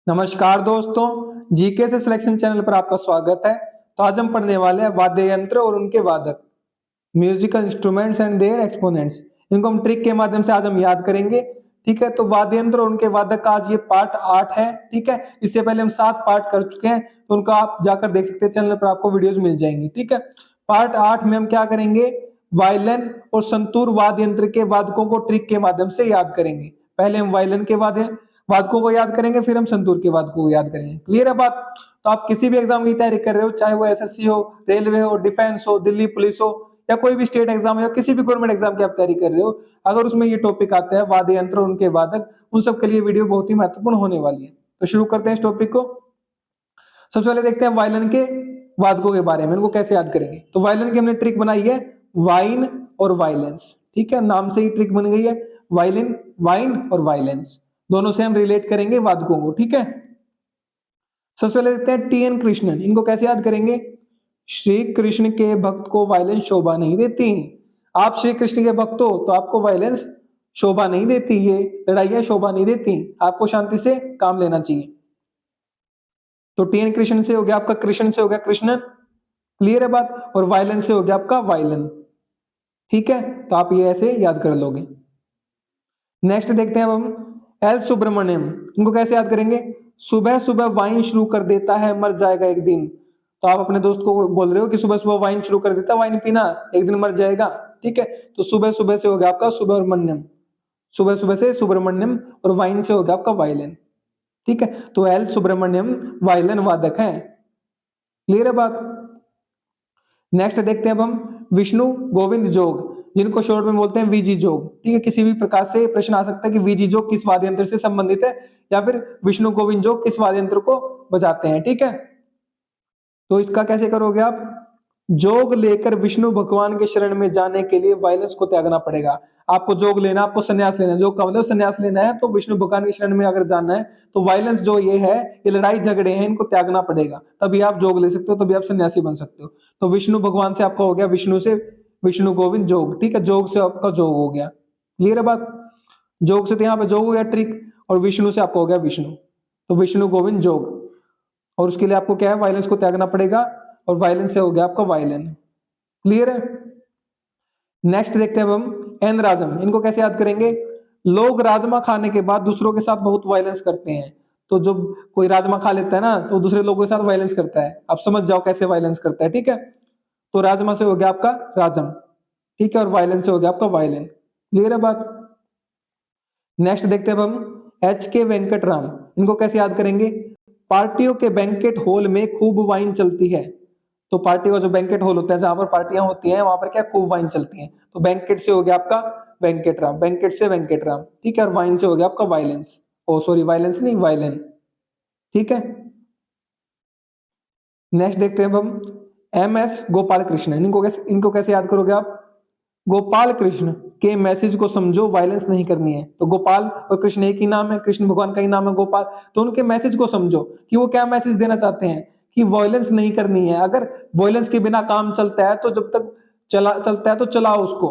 नमस्कार दोस्तों, जीके से सिलेक्शन चैनल पर आपका स्वागत है। तो आज हम पढ़ने वाले हैं वाद्य यंत्र और उनके वादक, musical instruments and their exponents. इनको हम ट्रिक के माध्यम से आज हम याद करेंगे। ठीक है, तो वाद्य यंत्र और उनके वादक का आज ये पार्ट 8 है। ठीक है, इससे पहले हम 7 पार्ट कर चुके हैं, तो उनका आप जाकर देख सकते हैं, चैनल पर आपको वीडियोस मिल जाएंगी। ठीक है, पार्ट 8 में हम क्या करेंगे, वायलिन और संतूर वाद्य यंत्र के वादकों को ट्रिक के माध्यम से याद करेंगे। पहले हम वायलिन के वादकों को याद करेंगे, फिर हम संतूर के वादकों को याद करेंगे। क्लियर है बात? तो आप किसी भी एग्जाम की तैयारी कर रहे हो, चाहे वो एसएससी हो, रेलवे हो, डिफेंस हो, दिल्ली पुलिस हो, या कोई भी स्टेट एग्जाम हो, किसी भी गवर्नमेंट एग्जाम की आप तैयारी कर रहे हो, अगर उसमें ये टॉपिक आता है वाद्य यंत्र और उनके वादक, उन सब के लिए वीडियो बहुत ही महत्वपूर्ण होने वाली है। तो शुरू करते हैं इस टॉपिक को। सबसे पहले देखते हैं वायलिन के वादकों के बारे में, इनको कैसे याद करेंगे। तो वायलिन की हमने ट्रिक बनाई है वाइन और वायलेंस। ठीक है, नाम से ही ट्रिक बन गई है, वायलिन, वाइन और वायलेंस, दोनों से हम रिलेट करेंगे वादकों को। ठीक है, सबसे पहले देखते हैं टी एन कृष्णन, इनको कैसे याद करेंगे। श्री कृष्ण के भक्त को वायलेंस शोभा नहीं देती। आप श्री कृष्ण के भक्त हो तो आपको वायलेंस शोभा नहीं देती, ये लड़ाइयां शोभा नहीं देती, आपको शांति से काम लेना चाहिए। तो टी एन कृष्ण से हो गया आपका, कृष्ण से हो गया कृष्णन। क्लियर है बात? और वायलेंस से हो गया आपका वायलन। ठीक है, तो आप ये ऐसे याद कर लोगे। नेक्स्ट देखते हैं अब हम एल सुब्रमण्यम, इनको कैसे याद करेंगे। सुबह सुबह वाइन शुरू कर देता है, मर जाएगा एक दिन। तो आप अपने दोस्त को बोल रहे हो कि सुबह सुबह वाइन शुरू कर देता है, वाइन पीना, एक दिन मर जाएगा। ठीक है, तो सुबह सुबह से हो गया आपका सुब्रमण्यम, सुबह सुबह से सुब्रमण्यम, और वाइन से हो गया आपका वायलिन। ठीक है, तो एल सुब्रमण्यम वायलिन वादक है। क्लियर है बात? नेक्स्ट देखते हैं अब हम विष्णु गोविंद जोग, जिनको शॉर्ट में बोलते हैं वीजी जोग। ठीक है, किसी भी प्रकार से प्रश्न आ सकता है कि वीजी जोग किस वाद्य यंत्र से संबंधित है, या फिर विष्णु गोविंद जोग किस वाद्य यंत्र को बजाते हैं। ठीक है, तो इसका कैसे करोगे आप। जोग लेकर विष्णु भगवान के शरण में जाने के लिए वायलेंस को त्यागना पड़ेगा। आपको जोग लेना, आपको संन्यास लेना है, जोग का मतलब संन्यास लेना है, तो विष्णु भगवान के शरण में अगर जाना है तो वायलेंस जो ये है, ये लड़ाई झगड़े हैं, इनको त्यागना पड़ेगा, तभी आप जोग ले सकते हो, तभी आप सन्यासी बन सकते हो। तो विष्णु भगवान से आपका हो गया विष्णु से विष्णु गोविंद जोग। ठीक है, जोग से आपका जोग हो गया। क्लियर है बात? जोग से तो यहाँ पे जोग हो गया ट्रिक, और विष्णु से आपका हो गया विष्णु, तो विष्णु गोविंद जोग। और उसके लिए आपको क्या है, वायलेंस को त्यागना पड़ेगा, और वायलेंस से हो गया आपका वायलिन। क्लियर है? नेक्स्ट देखते हैं अब हम एन राजम, इनको कैसे याद करेंगे। लोग राजमा खाने के बाद दूसरों के साथ बहुत वायलेंस करते हैं। तो जब कोई राजमा खा लेता है ना, तो दूसरे लोगों के साथ वायलेंस करता है। आप समझ जाओ कैसे वायलेंस करता है। ठीक है, तो राजमा से हो गया आपका राजम। ठीक है, और वायलेंस से हो गया आपका वायलिन। क्लियर है बात? नेक्स्ट देखते हैं अब हम एच के वेंकटराम, इनको कैसे याद करेंगे। पार्टियों के बैंकेट हॉल में खूब वाइन चलती है। तो पार्टी का जो बैंकेट हॉल होता है, जहां पर पार्टियां होती हैं, वहां पर क्या खूब वाइन चलती है। तो बैंकेट से हो गया आपका वेंकटराम, बैंकेट से वेंकटराम। ठीक है, और वाइन से हो गया आपका वायलेंस, ओ सॉरी वायलेंस नहीं, वायलिन। ठीक है, नेक्स्ट देखते हैं अब हम एम एस गोपाल कृष्ण, इनको कैसे याद करोगे आप। गोपाल कृष्ण के मैसेज को समझो, वायलेंस नहीं करनी है। तो गोपाल और कृष्ण एक ही नाम है, कृष्ण भगवान का ही नाम है गोपाल। तो उनके मैसेज को समझो कि वो क्या मैसेज देना चाहते हैं, कि वायलेंस नहीं करनी है। अगर वायलेंस के बिना काम चलता है, तो जब तक चलता है तो चलाओ उसको,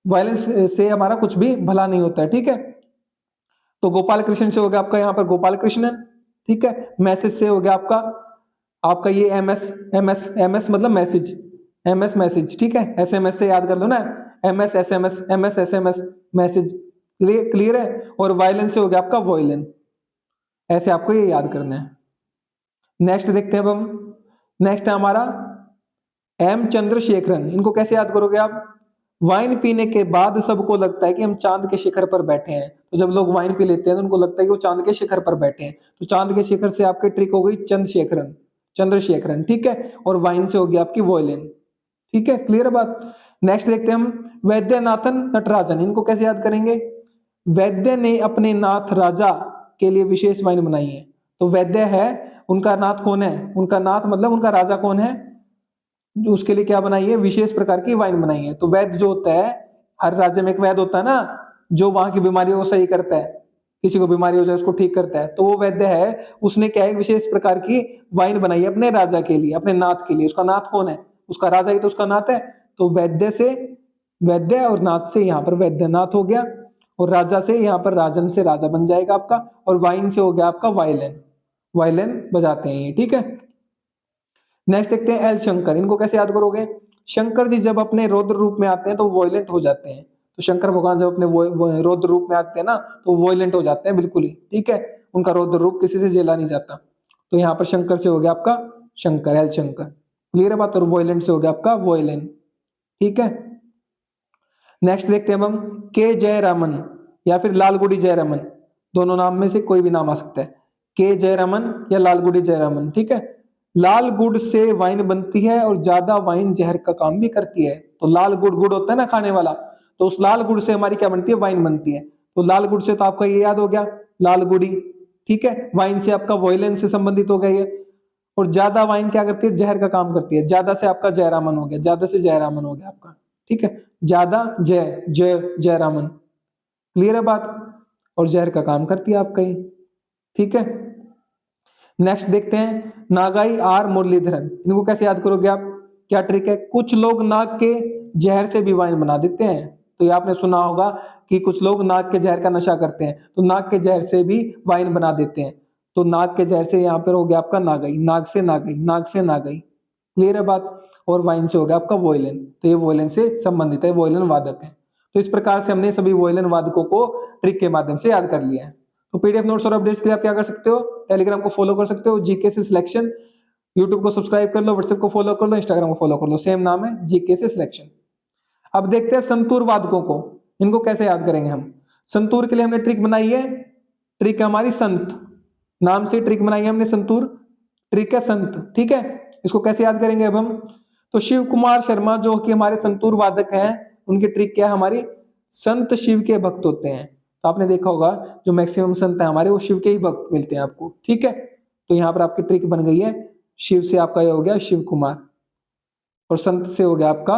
वायलेंस से हमारा कुछ भी भला नहीं होता है। ठीक है, तो गोपाल कृष्ण से हो गया आपका यहाँ पर गोपाल कृष्ण। ठीक है, मैसेज से हो गया आपका आपका ये एमएस, एमएस मतलब मैसेज, एमएस मैसेज। ठीक है, एसएमएस से याद कर लो ना, MS SMS, MS SMS message. Clear है? और वायलेंस से हो गया आपका वॉयलेन। ऐसे आपको ये याद करना है। नेक्स्ट देखते हैं अब हम, नेक्स्ट है हमारा एम चंद्रशेखरन, इनको कैसे याद करोगे आप। वाइन पीने के बाद सबको लगता है कि हम चांद के शिखर पर बैठे हैं। तो जब लोग वाइन पी लेते हैं तो उनको लगता है कि वो चांद के शिखर पर बैठे हैं। तो चांद के शिखर से आपकी ट्रिक हो गई चंद्रशेखरन, चंद्रशेखरन। ठीक है, और वाइन से हो गया आपकी वॉयलिन। ठीक है, क्लियर बात? नेक्स्ट देखते हैं हम वैद्यनाथन नटराजन, इनको कैसे याद करेंगे। वैद्य ने अपने नाथ राजा के लिए विशेष वाइन बनाई है। तो वैद्य है, उनका नाथ कौन है, उनका नाथ मतलब उनका राजा कौन है, उसके लिए क्या बनाई है, विशेष प्रकार की वाइन बनाई है। तो वैद्य जो होता है, हर राज्य में एक वैद्य होता है ना, जो वहां की बीमारियों को सही करता है, किसी को बीमारी हो जाए उसको ठीक करता है, तो वो वैद्य है। उसने क्या है, विशेष प्रकार की वाइन बनाई है अपने राजा के लिए, अपने नाथ के लिए। उसका नाथ कौन है, उसका राजा ही तो उसका नाथ है। तो वैद्य से, वैद्य और नाथ से यहाँ पर वैद्यनाथ हो गया, और राजा से यहाँ पर राजन से राजा बन जाएगा आपका, और वाइन से हो गया आपका वायलिन। वायलिन बजाते हैं ये, ठीक है। नेक्स्ट देखते हैं एल शंकर, इनको कैसे याद करोगे? शंकर जी जब अपने रौद्र रूप में आते हैं तो वॉयलेंट हो जाते हैं। तो शंकर भगवान जब अपने रौद्र रूप में आते हैं ना तो वॉयलेंट हो जाते हैं बिल्कुल ही, ठीक है। उनका रौद्र रूप किसी से झेला नहीं जाता। तो यहाँ पर शंकर से हो गया आपका शंकर, एल शंकर, क्लियर है बात। और वॉयलेंट से हो गया आपका वॉयलिन, ठीक है। नेक्स्ट देखते हैं हम के जयरामन या फिर लालगुडी जयरामन, दोनों नाम में से कोई भी नाम आ सकता है, के जयरामन या लालगुडी जयरामन, ठीक है। लाल गुड़ से वाइन बनती है और ज्यादा वाइन जहर का काम भी करती है। तो लाल गुड़, गुड़ होता है ना खाने वाला, तो उस लाल गुड़ से हमारी क्या बनती है? वाइन बनती है। तो लाल गुड़ से तो आपका ये याद हो गया लाल गुड़ी, ठीक है। वाइन से आपका वॉयलेंस से संबंधित हो गया ये। और ज्यादा वाइन क्या करती है? जहर का काम करती है। ज्यादा से आपका जयरामन हो गया, ज्यादा से जयरामन हो गया आपका, ठीक है। ज्यादा जय जय जयरामन, क्लियर है बात। और जहर का काम करती है आपका ये, ठीक है। नेक्स्ट देखते हैं नागाई आर मुरलीधरन, इनको कैसे याद करोगे आप? क्या ट्रिक है? कुछ लोग नाग के जहर से भी वाइन बना देते हैं। तो ये आपने सुना होगा कि कुछ लोग नाग के जहर का नशा करते हैं, तो नाग के जहर से भी वाइन बना देते हैं। तो नाग के जहर से यहाँ पर हो गया आपका नागई, नाग से नागई, नाग से नागई, क्लियर है बात। और वाइन से हो गया आपका वॉयलिन, तो ये वॉयलिन से संबंधित है, वॉयलिन वादक है। तो इस प्रकार से हमने सभी वॉयलिन वादकों को ट्रिक के माध्यम से याद कर लिया है। तो पीडीएफ नोट्स और अपडेट्स के लिए आप क्या कर सकते हो? टेलीग्राम को फॉलो कर सकते हो, जीके से सिलेक्शन। यूट्यूब को सब्सक्राइब कर लो, व्हाट्सएप को फॉलो कर लो, इंस्टाग्राम को फॉलो कर लो, सेम नाम है जीके से सिलेक्शन। अब देखते हैं संतूर वादकों को, इनको कैसे याद करेंगे हम? संतूर के लिए हमने ट्रिक बनाई है, ट्रिक है हमारी संत, नाम से ट्रिक बनाई है हमने संतूर, ट्रिक है संत, ठीक है। इसको कैसे याद करेंगे अब हम? तो शिव कुमार शर्मा जो कि हमारे संतूर वादक हैं, उनकी ट्रिक क्या है? हमारी संत शिव के भक्त होते हैं। तो आपने देखा होगा जो मैक्सिमम संत है हमारे वो शिव के ही भक्त मिलते हैं आपको, ठीक है। तो यहाँ पर आपकी ट्रिक बन गई है, शिव से आपका ये हो गया शिव कुमार और संत से हो गया आपका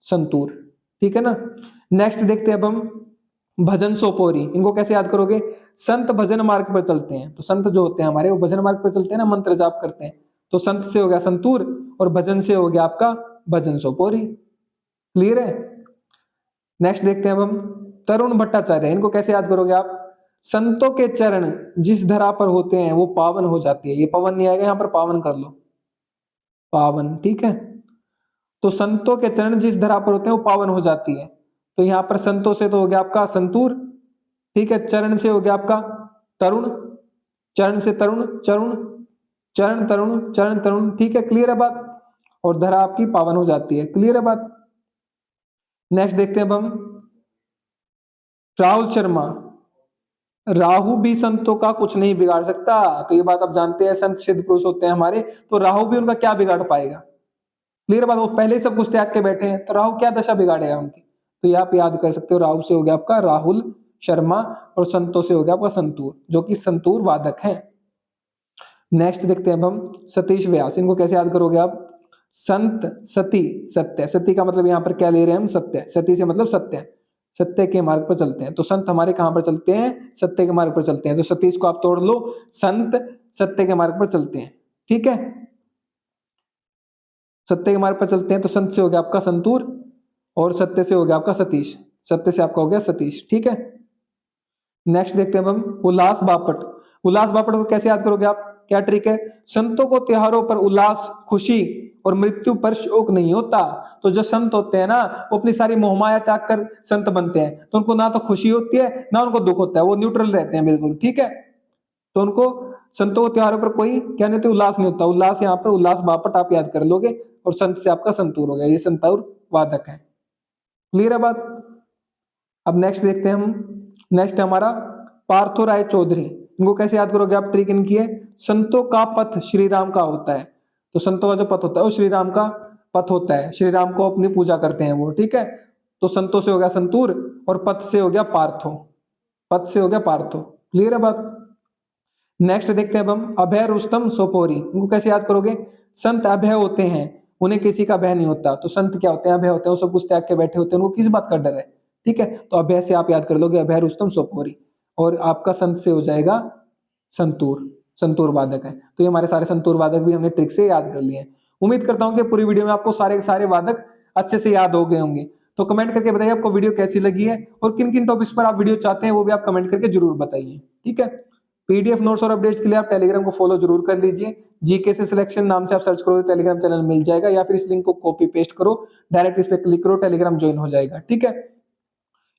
संतूर, ठीक है ना। नेक्स्ट देखते हैं अब हम भजन सोपोरी, इनको कैसे याद करोगे? संत भजन मार्ग पर चलते हैं। तो संत जो होते हैं हमारे वो भजन मार्ग पर चलते हैं ना, मंत्र जाप करते हैं। तो संत से हो गया संतूर और भजन से हो गया आपका भजन सोपोरी, क्लियर है। नेक्स्ट देखते हैं अब हम तरुण भट्टाचार्य, इनको कैसे याद करोगे आप? संतों के चरण जिस धरा पर होते हैं वो पावन हो जाती है। ये पवन नहीं आएगा, यहाँ पर पावन कर लो, पावन, ठीक है। तो संतों के चरण जिस धरा पर होते हैं वो पावन हो जाती है। तो यहाँ पर संतों से तो हो गया आपका संतूर, ठीक है। चरण से हो गया आपका तरुण, चरण से तरुण, चरुण, चरण तरुण, चरण तरुण, ठीक है, क्लियर है बात। और धरा आपकी पावन हो जाती है, क्लियर है बात। नेक्स्ट देखते हैं अब हम राहुल शर्मा, राहु भी संतों का कुछ नहीं बिगाड़ सकता। तो ये बात आप जानते हैं, संत सिद्ध पुरुष होते हैं हमारे, तो राहु भी उनका क्या बिगाड़ पाएगा? क्लियर बात, वो पहले ही सब कुछ त्याग के बैठे हैं, तो राहु क्या दशा बिगाड़ेगा उनकी? तो ये आप याद कर सकते हो, राहु से हो गया आपका राहुल शर्मा और संतों से हो गया आपका संतूर, जो कि संतूर वादक है। नेक्स्ट देखते हैं अब हम सतीश व्यास, इनको कैसे याद करोगे आप? संत सती, सत्य, सती का मतलब यहाँ पर क्या ले रहे हैं हम? सत्य, सती से मतलब सत्य, सत्य के मार्ग पर चलते हैं। तो संत हमारे कहां पर चलते हैं? सत्य के मार्ग पर चलते हैं। तो सतीश को आप तोड़ लो, संत सत्य के मार्ग पर चलते हैं, ठीक है। सत्य के मार्ग पर चलते हैं, तो संत से हो गया आपका संतूर और सत्य से हो गया आपका सतीश, सत्य से आपका हो गया सतीश, ठीक है। नेक्स्ट देखते हैं हम उल्लास बापट, उल्लास बापट को कैसे याद करोगे आप? क्या ट्रिक है? संतों को त्योहारों पर उल्लास, खुशी और मृत्यु पर शोक नहीं होता। तो जो संत होते हैं ना वो अपनी सारी मोहमाया त्याग कर संत बनते हैं, तो उनको ना तो खुशी होती है ना उनको दुख होता है, वो न्यूट्रल रहते हैं बिल्कुल, ठीक है। तो उनको संतों को त्योहारों पर कोई क्या नहीं होता, उल्लास नहीं होता। उल्लास यहाँ पर उल्लास बापट आप याद कर लोगे और संत से आपका संतूर हो गया, ये संतूर वादक है, क्लियर है बात। अब नेक्स्ट देखते हैं हम, नेक्स्ट हमारा पार्थो राय चौधरी, इनको कैसे याद करोगे आप? ट्रिक इनकी है, संतों का पथ श्री राम का होता है। तो संतों का जो पथ होता है वो श्री राम का पथ होता है, श्री राम को अपनी पूजा करते हैं वो, ठीक है। तो संतों से हो गया संतूर और पथ से हो गया पार्थो, पथ से हो गया पार्थो, क्लियर है बात। नेक्स्ट देखते हैं अब हम अभय रुस्तम सोपोरी, इनको कैसे याद करोगे? संत अभय होते हैं, उन्हें किसी का भय नहीं होता। तो संत क्या होते हैं? अभय होते हैं, वो सब कुछ त्याग के बैठे होते हैं, उनको किस बात का डर है, ठीक है। तो अभय से आप याद कर लोगे अभय रुस्तम सोपोरी और आपका संत से हो जाएगा संतूर, संतूर वादक है। तो ये हमारे सारे संतूर वादक भी हमने ट्रिक से याद कर लिए हैं। उम्मीद करता हूं कि पूरी वीडियो में आपको सारे सारे वादक अच्छे से याद हो गए होंगे। तो कमेंट करके बताइए आपको वीडियो कैसी लगी है और किन किन टॉपिक्स पर आप वीडियो चाहते हैं वो भी आप कमेंट करके जरूर बताइए, ठीक है। पीडीएफ नोट्स और अपडेट्स के लिए आप टेलीग्राम को फॉलो जरूर कर लीजिए। जीके से सिलेक्शन नाम से आप सर्च करोगे टेलीग्राम चैनल मिल जाएगा, या फिर इस लिंक को कॉपी पेस्ट करो, डायरेक्ट इस पे क्लिक करो, टेलीग्राम ज्वाइन हो जाएगा। ठीक है।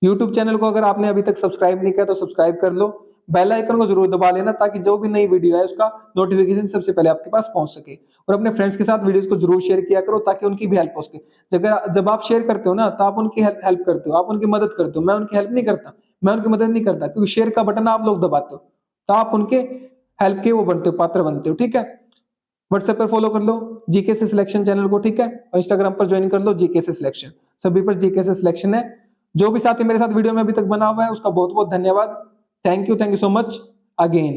यूट्यूब चैनल को अगर आपने अभी तक सब्सक्राइब नहीं किया तो सब्सक्राइब कर लो, बेल आइकन को जरूर दबा लेना, ताकि जो भी नई वीडियो है उसका नोटिफिकेशन सबसे पहले आपके पास पहुंच सके। और अपने फ्रेंड्स के साथ वीडियोस को जरूर शेयर किया करो, ताकि उनकी भी हेल्प हो सके। जब आप शेयर करते हो ना, तो आप उनकी हेल्प करते हो, आप उनकी मदद करते हो। मैं उनकी हेल्प नहीं करता, मैं उनकी मदद नहीं करता, क्योंकि शेयर का बटन आप लोग दबाते हो, तो आप उनके हेल्प के वो बनते हो, पात्र बनते हो। ठीक है। व्हाट्सएप पर फॉलो कर लो जीके से सिलेक्शन चैनल को। ठीक है। और इंस्टाग्राम पर ज्वाइन कर लो जीके से सिलेक्शन, सभी पर जीके से सिलेक्शन है। जो भी साथी मेरे साथ वीडियो में अभी तक बना हुआ है उसका बहुत बहुत धन्यवाद। Thank you so much again.